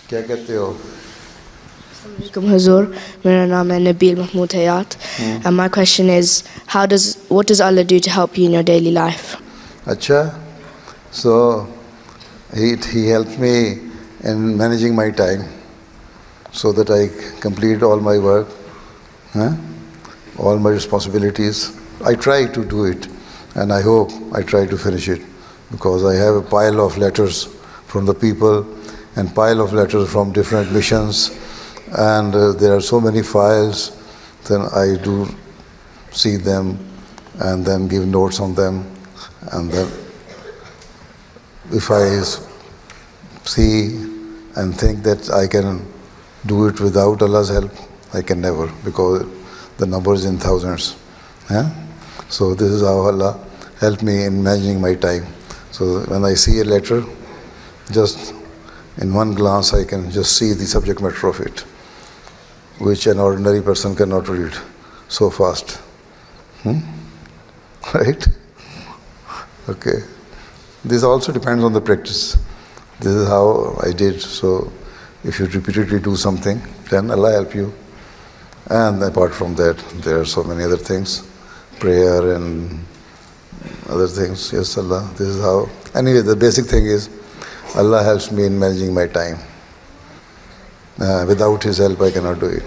क्या कहते हो? Assalamualaikum Huzur. मेरा नाम है Nabil Mahmood Hayat. And my question is, what does Allah do to help you in your daily life? अच्छा, so he helps me in managing my time so that I complete all my work, all my responsibilities. I try to do it, and I hope I try to finish it, because I have a pile of letters from the people and pile of letters from different missions, and there are so many files. Then I do see them and then give notes on them, and then if I see and think that I can do it without Allah's help, I can never, because the number is in thousands. So this is how Allah helped me in managing my time. So when I see a letter, just in one glance I can just see the subject matter of it, which an ordinary person cannot read so fast. Right? Okay. This also depends on the practice. This is how I did. So if you repeatedly do something, then Allah help you. And apart from that, there are so many other things, prayer and other things. Yes, Allah, this is how. Anyway, the basic thing is, Allah helps me in managing my time. Without His help, I cannot do it.